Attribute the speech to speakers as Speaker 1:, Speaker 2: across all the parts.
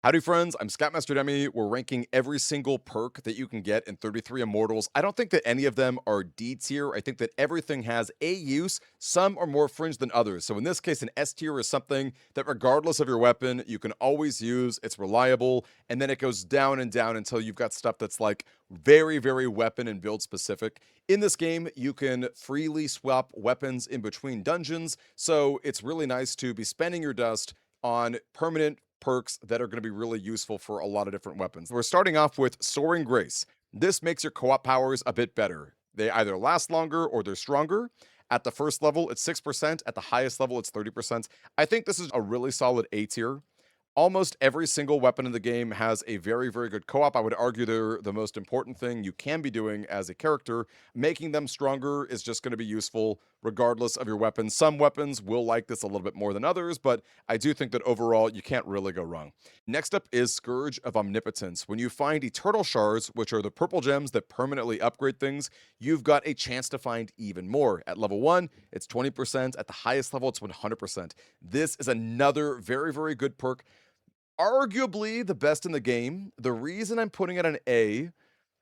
Speaker 1: Howdy friends, I'm Scoutmaster Demi. We're ranking every single perk that you can get in 33 Immortals. I don't think that any of them are D tier. I think that everything has a use. Some are more fringe than others. So in this case, an S tier is something that regardless of your weapon, you can always use. It's reliable. And then it goes down and down until you've got stuff that's like very, very weapon and build specific. In this game, you can freely swap weapons in between dungeons. So it's really nice to be spending your dust on permanent perks that are going to be really useful for a lot of different weapons. We're starting off with Soaring Grace. This makes your co-op powers a bit better. They either last longer or they're stronger. At the first level, it's 6%. At the highest level, it's 30%. I think this is a really solid A tier. Almost every single weapon in the game has a very, very good co-op. I would argue they're the most important thing you can be doing as a character. Making them stronger is just going to be useful regardless of your weapon. Some weapons will like this a little bit more than others, but I do think that overall you can't really go wrong. Next up is Scourge of Omnipotence. When you find Eternal Shards, which are the purple gems that permanently upgrade things, you've got a chance to find even more. At level 1, it's 20%. At the highest level, it's 100%. This is another very, very good perk. Arguably the best in the game. The reason I'm putting it an A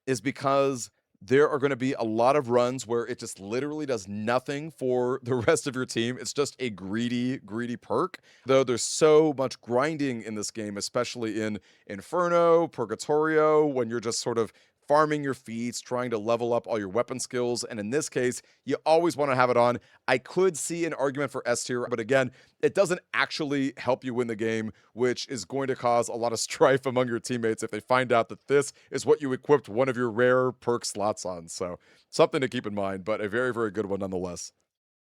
Speaker 1: is because there are going to be a lot of runs where it just literally does nothing for the rest of your team. It's just a greedy, greedy perk. Though there's so much grinding in this game, especially in Inferno, Purgatorio, when you're just sort of farming your feats, trying to level up all your weapon skills. And in this case, you always want to have it on. I could see an argument for S tier, but again, it doesn't actually help you win the game, which is going to cause a lot of strife among your teammates if they find out that this is what you equipped one of your rare perk slots on. So something to keep in mind, but a very, very good one nonetheless.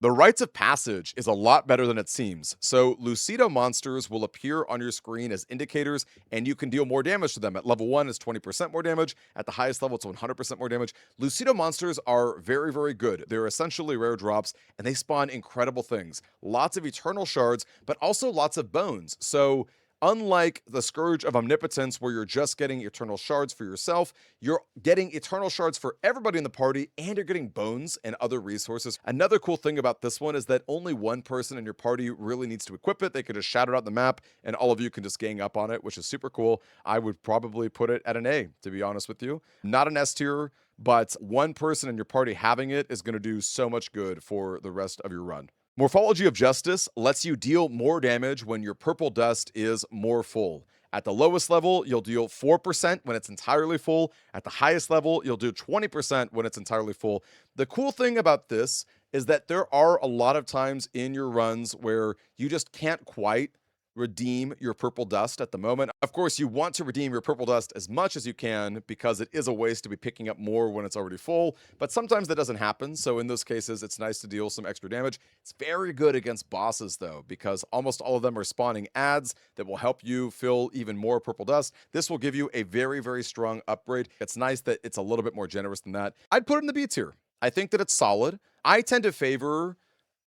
Speaker 1: The Rites of Passage is a lot better than it seems. So Lucido monsters will appear on your screen as indicators, and you can deal more damage to them. At level 1, it's 20% more damage. At the highest level, it's 100% more damage. Lucido monsters are very, very good. They're essentially rare drops, and they spawn incredible things. Lots of Eternal Shards, but also lots of bones. So unlike the Scourge of Omnipotence, where you're just getting Eternal Shards for yourself, you're getting Eternal Shards for everybody in the party, and you're getting bones and other resources. Another cool thing about this one is that only one person in your party really needs to equip it. They could just shout it out the map, and all of you can just gang up on it, which is super cool. I would probably put it at an A, to be honest with you. Not an S tier, but one person in your party having it is going to do so much good for the rest of your run. Morphology of Justice lets you deal more damage when your purple dust is more full. At the lowest level, you'll deal 4% when it's entirely full. At the highest level, you'll do 20% when it's entirely full. The cool thing about this is that there are a lot of times in your runs where you just can't quite redeem your purple dust at the moment. Of course, you want to redeem your purple dust as much as you can because it is a waste to be picking up more when it's already full, but sometimes that doesn't happen. So in those cases, it's nice to deal some extra damage. It's very good against bosses though, because almost all of them are spawning ads that will help you fill even more purple dust. This will give you a very, very strong upgrade. It's nice that it's a little bit more generous than that. I'd put it in the B tier. I think that it's solid. I tend to favor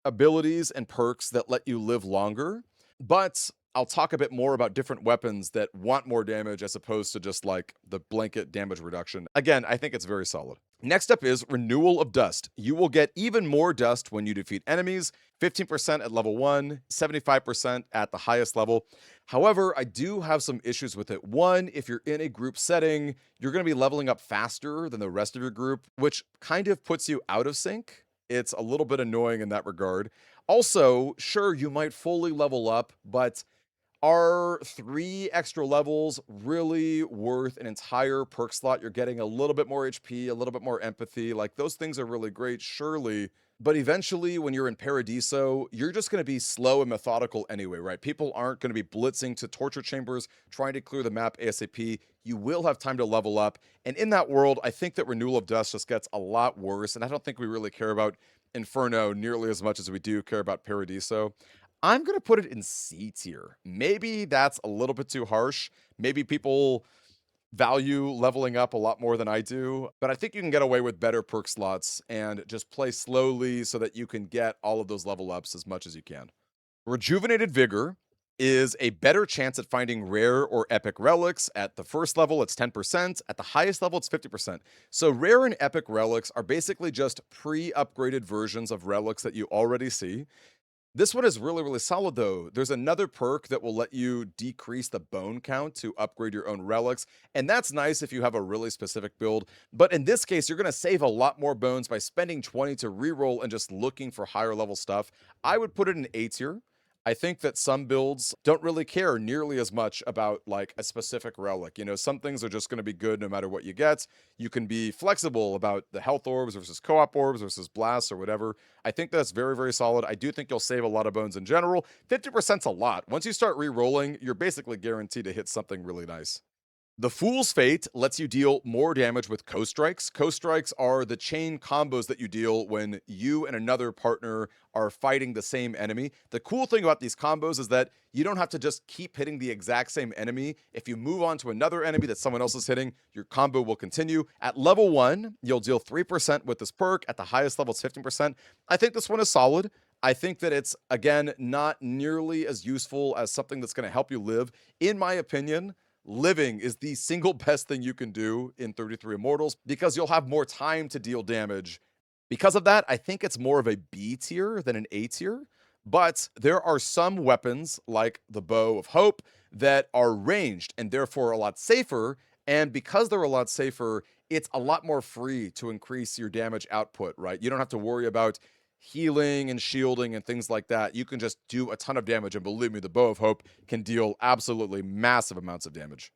Speaker 1: abilities and perks that let you live longer, but I'll talk a bit more about different weapons that want more damage as opposed to just like the blanket damage reduction. Again, I think it's very solid. Next up is Renewal of Dust. You will get even more dust when you defeat enemies, 15% at level 1, 75% at the highest level. However, I do have some issues with it. One, if you're in a group setting, you're going to be leveling up faster than the rest of your group, which kind of puts you out of sync. It's a little bit annoying in that regard. Also, sure, you might fully level up, but are 3 extra levels really worth an entire perk slot? You're getting a little bit more HP, a little bit more empathy. Like, those things are really great, surely. But eventually, when you're in Paradiso, you're just going to be slow and methodical anyway, right? People aren't going to be blitzing to torture chambers, trying to clear the map ASAP. You will have time to level up. And in that world, I think that Renewal of Dust just gets a lot worse. And I don't think we really care about Inferno nearly as much as we do care about Paradiso. I'm going to put it in C tier. Maybe that's a little bit too harsh. Maybe people value leveling up a lot more than I do, but I think you can get away with better perk slots and just play slowly so that you can get all of those level ups as much as you can. Rejuvenated Vigor is a better chance at finding rare or epic relics. At the first level, it's 10%. At the highest level, it's 50%. So rare and epic relics are basically just pre-upgraded versions of relics that you already see. This one is really, really solid though. There's another perk that will let you decrease the bone count to upgrade your own relics, and that's nice if you have a really specific build. But in this case, you're going to save a lot more bones by spending 20 to reroll and just looking for higher level stuff. I would put it in A tier. I think that some builds don't really care nearly as much about like a specific relic. You know, some things are just going to be good no matter what you get. You can be flexible about the health orbs versus co-op orbs versus blasts or whatever. I think that's very, very solid. I do think you'll save a lot of bones in general. 50%'s a lot. Once you start re-rolling, you're basically guaranteed to hit something really nice. The Fool's Fate lets you deal more damage with co-strikes. Co-strikes are the chain combos that you deal when you and another partner are fighting the same enemy. The cool thing about these combos is that you don't have to just keep hitting the exact same enemy. If you move on to another enemy that someone else is hitting, your combo will continue. At level 1, you'll deal 3% with this perk. At the highest level, it's 15%. I think this one is solid. I think that it's, again, not nearly as useful as something that's going to help you live. In my opinion, living is the single best thing you can do in 33 Immortals because you'll have more time to deal damage. Because of that, I think it's more of a B tier than an A tier. But there are some weapons, like the Bow of Hope, that are ranged and therefore a lot safer. And because they're a lot safer, it's a lot more free to increase your damage output, right? You don't have to worry about healing and shielding and things like that. You can just do a ton of damage. And believe me, the Bow of Hope can deal absolutely massive amounts of damage.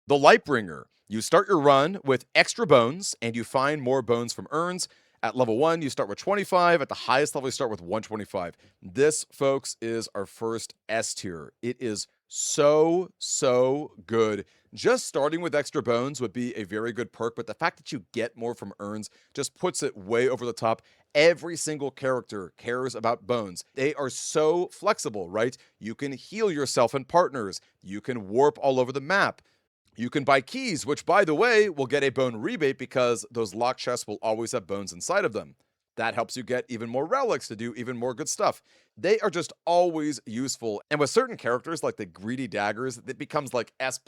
Speaker 1: The Lightbringer. You start your run with extra bones and you find more bones from urns. At level 1, you start with 25. At the highest level, you start with 125. This, folks, is our first S tier. It is so, so good. Just starting with extra bones would be a very good perk, but the fact that you get more from urns just puts it way over the top. Every single character cares about bones. They are so flexible, right? You can heal yourself and partners. You can warp all over the map. You can buy keys, which, by the way, will get a bone rebate because those lock chests will always have bones inside of them. That helps you get even more relics to do even more good stuff. They are just always useful. And with certain characters like the greedy daggers, it becomes like S++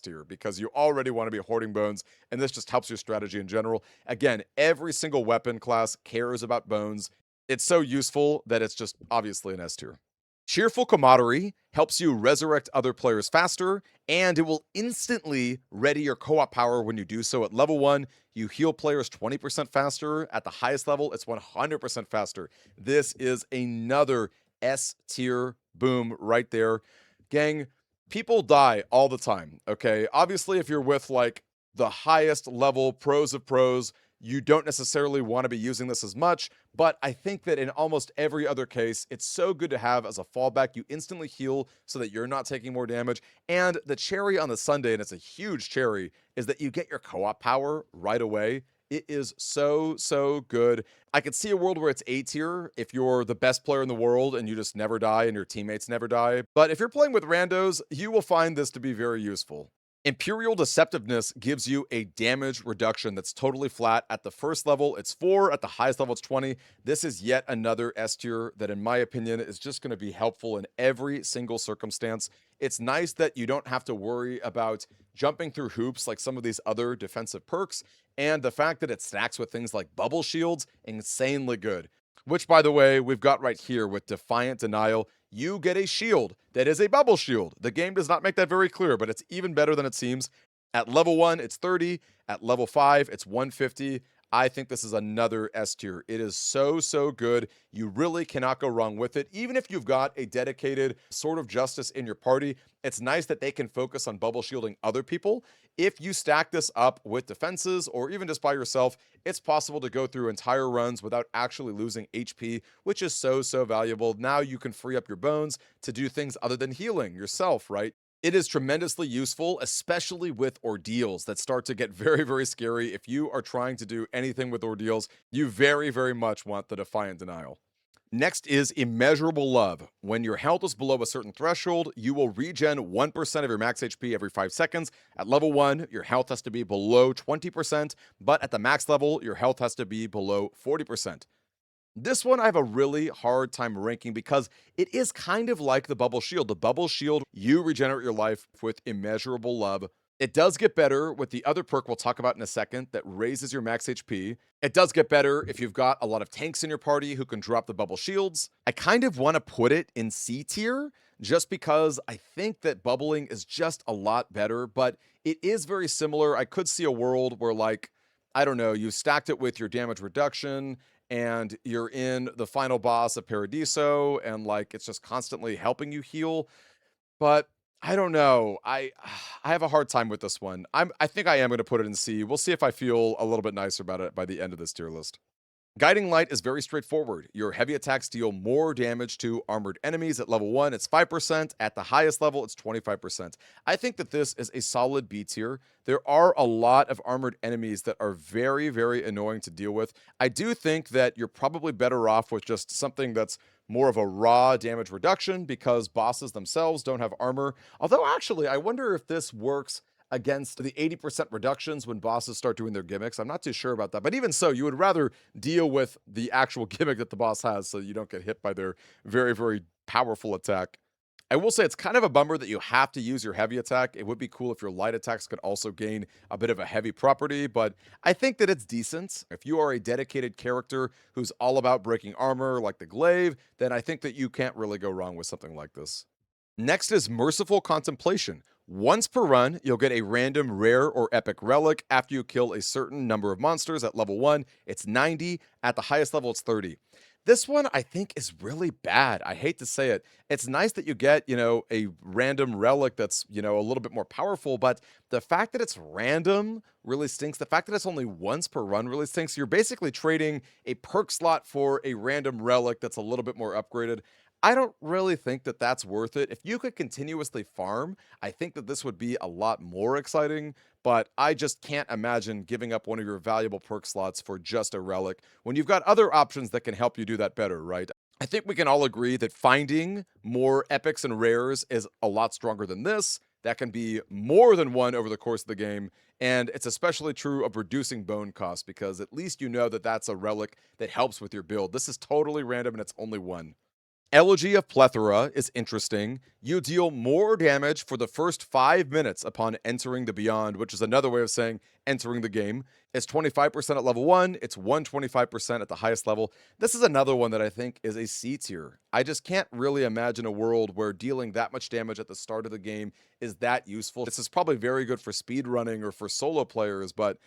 Speaker 1: tier because you already want to be hoarding bones, and this just helps your strategy in general. Again, every single weapon class cares about bones. It's so useful that it's just obviously an S tier. Cheerful Camaraderie helps you resurrect other players faster, and it will instantly ready your co-op power when you do so. At level 1, you heal players 20% faster. At the highest level, it's 100% faster. This is another S tier boom right there. Gang, people die all the time, okay? Obviously, if you're with like the highest level pros of pros, you don't necessarily want to be using this as much, but I think that in almost every other case, it's so good to have as a fallback. You instantly heal so that you're not taking more damage. And the cherry on the sundae, and it's a huge cherry, is that you get your co-op power right away. It is so, so good. I could see a world where it's A tier if you're the best player in the world and you just never die and your teammates never die. But if you're playing with randos, you will find this to be very useful. Imperial Deceptiveness gives you a damage reduction that's totally flat. At the first level, it's 4. At the highest level, it's 20. This is yet another S tier that, in my opinion, is just going to be helpful in every single circumstance. It's nice that you don't have to worry about jumping through hoops like some of these other defensive perks. And the fact that it stacks with things like bubble shields, insanely good. Which, by the way, we've got right here with Defiant Denial. You get a shield that is a bubble shield. The game does not make that very clear, but it's even better than it seems. At level 1, it's 30. At level 5, it's 150. I think this is another S tier. It is so, so good. You really cannot go wrong with it. Even if you've got a dedicated Sword of Justice in your party, it's nice that they can focus on bubble shielding other people. If you stack this up with defenses or even just by yourself, it's possible to go through entire runs without actually losing HP, which is so, so valuable. Now you can free up your bones to do things other than healing yourself, right? It is tremendously useful, especially with ordeals that start to get very, very scary. If you are trying to do anything with ordeals, you very, very much want the Defiant Denial. Next is Immeasurable Love. When your health is below a certain threshold, you will regen 1% of your max HP every 5 seconds. At level 1, your health has to be below 20%, but at the max level, your health has to be below 40%. This one I have a really hard time ranking because it is kind of like the Bubble Shield. The Bubble Shield, you regenerate your life with Immeasurable Love It does get better with the other perk we'll talk about in a second that raises your max HP. It does get better if you've got a lot of tanks in your party who can drop the bubble shields. I kind of want to put it in C tier just because I think that bubbling is just a lot better, but it is very similar. I could see a world where, like, I don't know, you stacked it with your damage reduction and you're in the final boss of Paradiso and like it's just constantly helping you heal. But I don't know. I have a hard time with this one. I think I am gonna put it in C. We'll see if I feel a little bit nicer about it by the end of this tier list. Guiding Light is very straightforward. Your heavy attacks deal more damage to armored enemies. At level 1, it's 5%. At the highest level, it's 25%. I think that this is a solid B tier. There are a lot of armored enemies that are very, very annoying to deal with. I do think that you're probably better off with just something that's more of a raw damage reduction because bosses themselves don't have armor. Although, actually, I wonder if this works against the 80% reductions when bosses start doing their gimmicks. I'm not too sure about that. But even so, you would rather deal with the actual gimmick that the boss has so you don't get hit by their very, very powerful attack. I will say it's kind of a bummer that you have to use your heavy attack. It would be cool if your light attacks could also gain a bit of a heavy property, but I think that it's decent. If you are a dedicated character who's all about breaking armor like the glaive, then I think that you can't really go wrong with something like this. Next is Merciful Contemplation. Once per run, you'll get a random rare or epic relic after you kill a certain number of monsters. At level 1, it's 90. At the highest level, it's 30. This one I think is really bad. I hate to say it. It's nice that you get, a random relic that's, a little bit more powerful, but the fact that it's random really stinks. The fact that it's only once per run really stinks. You're basically trading a perk slot for a random relic that's a little bit more upgraded. I don't really think that that's worth it. If you could continuously farm, I think that this would be a lot more exciting, but I just can't imagine giving up one of your valuable perk slots for just a relic when you've got other options that can help you do that better, right? I think we can all agree that finding more epics and rares is a lot stronger than this. That can be more than one over the course of the game. And it's especially true of reducing bone cost because at least you know that that's a relic that helps with your build. This is totally random and it's only one. Elegy of Plethora is interesting. You deal more damage for the first 5 minutes upon entering the Beyond, which is another way of saying entering the game. It's 25% at level 1, it's 125% at the highest level. This is another one that I think is a C tier. I just can't really imagine a world where dealing that much damage at the start of the game is that useful. This is probably very good for speed running or for solo players, but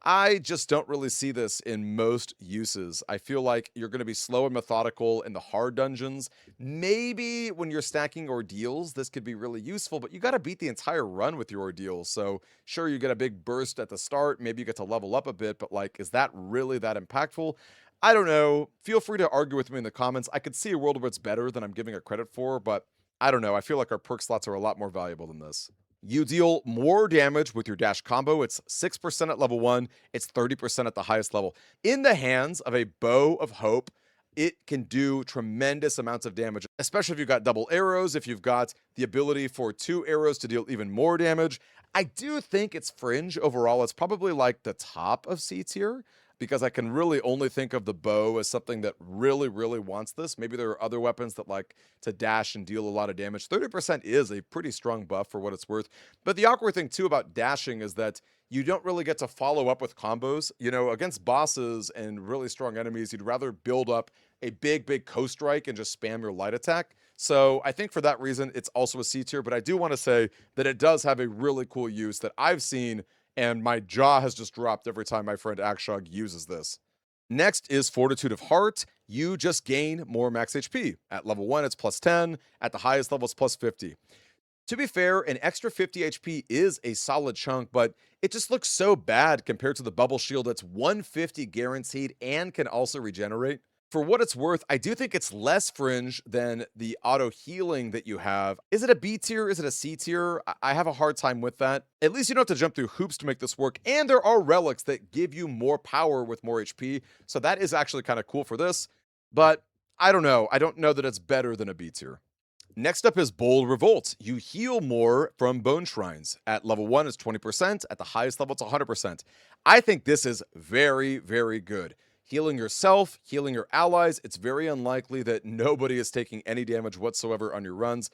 Speaker 1: I just don't really see this in most uses. I feel like you're going to be slow and methodical in the hard dungeons. Maybe when you're stacking ordeals, this could be really useful, but you got to beat the entire run with your ordeals. So, sure, you get a big burst at the start. Maybe you get to level up a bit, but like, is that really that impactful? I don't know. Feel free to argue with me in the comments. I could see a world where it's better than I'm giving it credit for, but I don't know. I feel like our perk slots are a lot more valuable than this. You deal more damage with your dash combo. It's 6% at level 1, it's 30% at the highest level. In the hands of a Bow of Hope, it can do tremendous amounts of damage, especially if you've got double arrows, if you've got the ability for 2 arrows to deal even more damage. I do think it's fringe overall. It's probably like the top of C tier because I can really only think of the bow as something that really, really wants this. Maybe there are other weapons that like to dash and deal a lot of damage. 30% is a pretty strong buff for what it's worth. But the awkward thing too about dashing is that you don't really get to follow up with combos. Against bosses and really strong enemies, you'd rather build up a big, big co-strike and just spam your light attack. So I think for that reason, it's also a C tier, but I do want to say that it does have a really cool use that I've seen, and my jaw has just dropped every time my friend Akshog uses this. Next is Fortitude of Heart. You just gain more max HP. At level 1, it's plus 10. At the highest level, it's plus 50. To be fair, an extra 50 HP is a solid chunk, but it just looks so bad compared to the bubble shield that's 150 guaranteed and can also regenerate. For what it's worth, I do think it's less fringe than the auto healing that you have. Is it a B tier? Is it a C tier? I have a hard time with that. At least you don't have to jump through hoops to make this work. And there are relics that give you more power with more HP. So that is actually kind of cool for this. But I don't know. I don't know that it's better than a B tier. Next up is Bold Revolt. You heal more from Bone Shrines. At level 1, it's 20%. At the highest level, it's 100%. I think this is very, very good. Healing yourself, healing your allies, it's very unlikely that nobody is taking any damage whatsoever on your runs.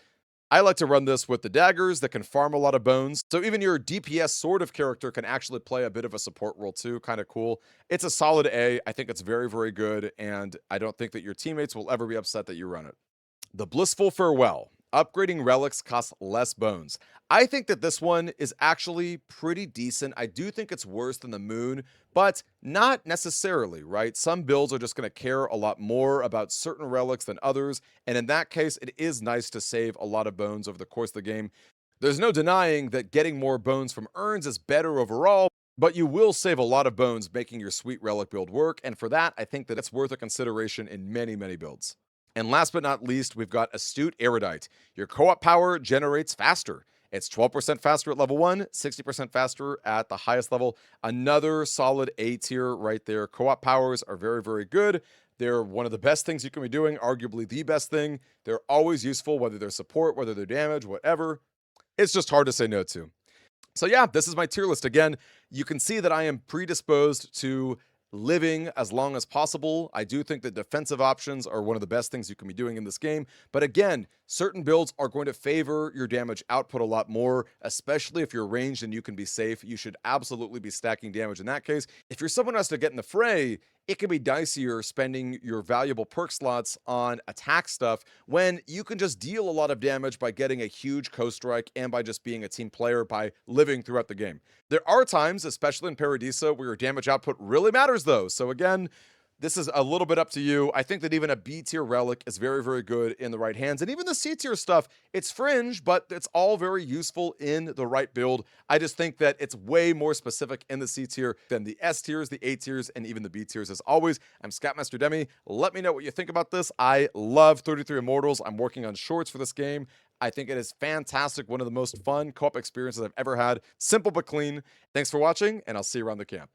Speaker 1: I like to run this with the daggers that can farm a lot of bones. So even your DPS sort of character can actually play a bit of a support role too. Kind of cool. It's a solid A. I think it's very, very good. And I don't think that your teammates will ever be upset that you run it. The Blissful Farewell. Upgrading relics costs less bones. I think that this one is actually pretty decent. I do think it's worse than the Moon, but not necessarily, right? Some builds are just going to care a lot more about certain relics than others, and in that case, it is nice to save a lot of bones over the course of the game. There's no denying that getting more bones from urns is better overall, but you will save a lot of bones making your sweet relic build work, and for that, I think that it's worth a consideration in many, many builds. And last but not least, we've got Astute Erudite. Your co-op power generates faster. It's 12% faster at level 1, 60% faster at the highest level. Another solid A tier right there. Co-op powers are very, very good. They're one of the best things you can be doing, arguably the best thing. They're always useful, whether they're support, whether they're damage, whatever. It's just hard to say no to. So yeah, this is my tier list. Again, you can see that I am predisposed to living as long as possible. I do think that defensive options are one of the best things you can be doing in this game. But again, certain builds are going to favor your damage output a lot more, especially if you're ranged and you can be safe. You should absolutely be stacking damage in that case. If you're someone who has to get in the fray, it can be dicier spending your valuable perk slots on attack stuff when you can just deal a lot of damage by getting a huge co-strike and by just being a team player by living throughout the game. There are times, especially in Paradiso, where your damage output really matters though. So again, this is a little bit up to you. I think that even a B tier relic is very, very good in the right hands. And even the C tier stuff, it's fringe, but it's all very useful in the right build. I just think that it's way more specific in the C tier than the S tiers, the A tiers, and even the B tiers. As always, I'm Scoutmaster Demi. Let me know what you think about this. I love 33 Immortals. I'm working on shorts for this game. I think it is fantastic. One of the most fun co-op experiences I've ever had. Simple but clean. Thanks for watching, and I'll see you around the camp.